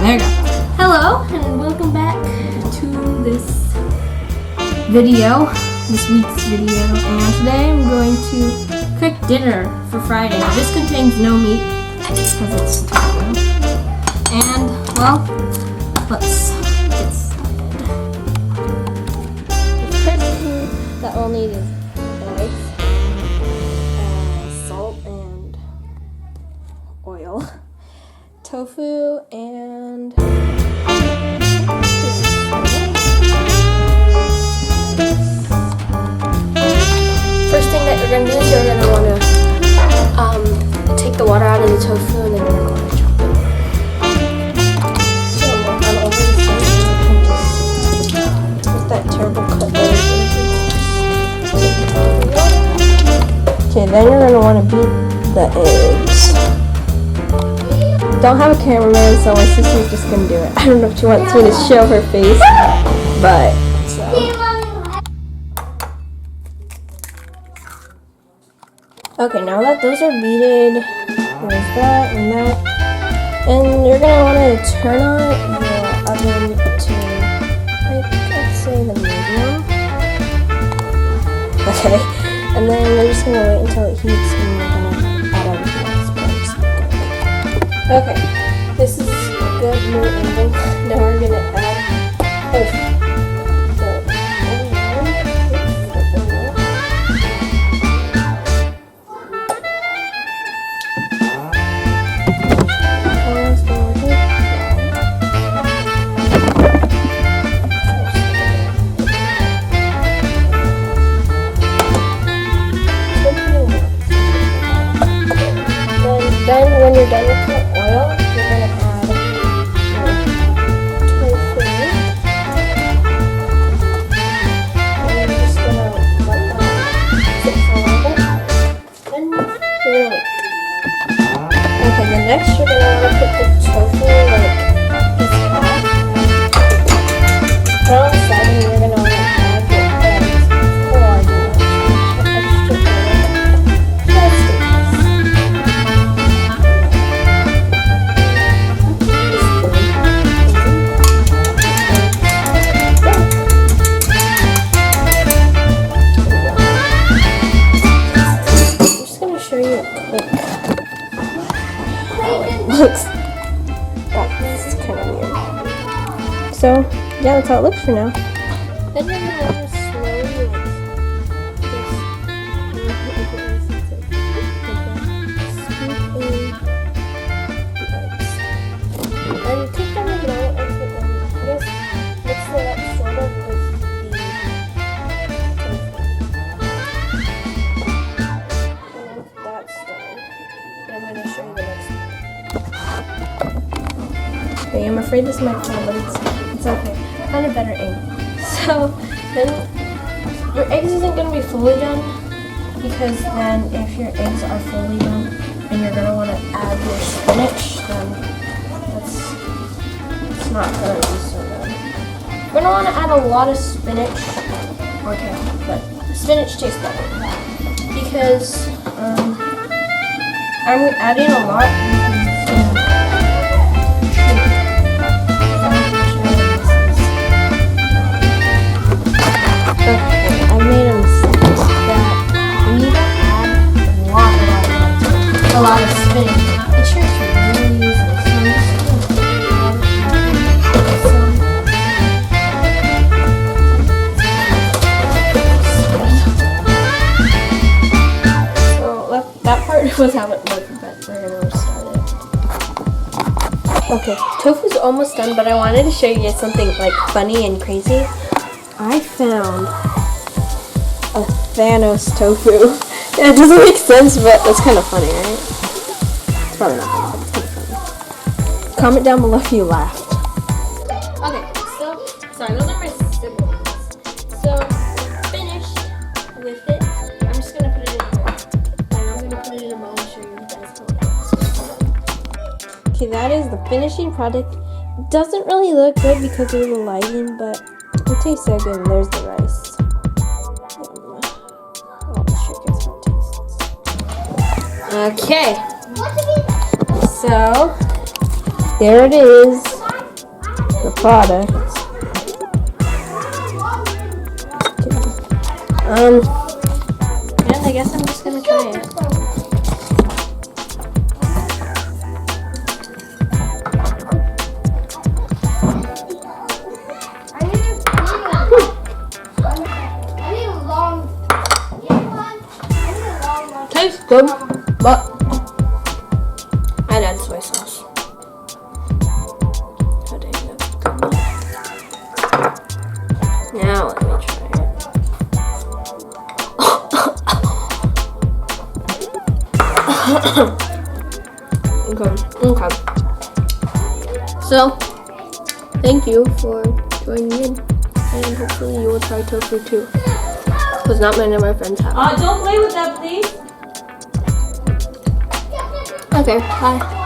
there you go. Hello, and welcome back to this video, this week's video. And today I'm going to cook dinner for Friday. This contains no meat because it's tofu. And, well, let's get started. The first thing that we'll need is eggs, salt, and oil. Tofu and first thing that you're going to do is you're going to want to take the water out of the tofu and then you're going to want to chop it. So I'm over the sink with that terrible cut there. Okay, then you're going to want to beat the eggs. Don't have a cameraman, so my sister's just gonna do it. I don't know if she wants me to show her face, but so. Okay, now that those are beaten, there's that and that, and you're gonna want to turn on the oven to, let's say the medium. Okay, and then you're just gonna wait until it heats, and you're gonna add everything else. Okay, this is a good new angle. Now we're gonna add then when you're done with the oil, you're going to add your tofu. And you're just going to let that sit for a little bit. Then you're going to wait. Okay, then next you're going to want to put the tofu this half. Put on the side and you're going to want to add your eggs before you extra oil. Looks that's kind of weird. So yeah, that's how it looks for now. Then you're gonna want to slowly scoop in the eggs, and take them in now and just mix it up sort of with the tofu. And that's done. I'm gonna show you the next one. Okay, I'm afraid this might fall, but it's okay. I found a better angle. So then your eggs isn't going to be fully done, because then if your eggs are fully done and you're going to want to add your spinach, then it's not going to be so good. You're going to want to add a lot of spinach, okay, but spinach tastes better because I'm adding a lot. Okay, I made a mistake that we need to add a lot of spinach. It sure is really easy, so I'm just so that part was how it looked, but we're gonna restart it. Okay, tofu's almost done, but I wanted to show you guys something like funny and crazy. I found a Thanos tofu. Yeah, it doesn't make sense, but that's kind of funny, right? It's probably not funny, but it's kind of funny. Comment down below if you laughed. Okay, so, sorry, those are my siblings. So, finished with it. I'm just going to put it in here. And I'm going to put it in a bowl and show you guys how it looks. Okay, that is the finishing product. It doesn't really look good because of the lighting, but it tastes so good. And there's the rice. Okay, so there it is. product. And I guess I'm just gonna try it. Tastes good, but I'd add soy sauce. How dang, that's good. Now let me try it. Okay. So, thank you for joining in, and hopefully you will try tofu too, because not many of my friends have. Don't play with that, please. Okay, bye.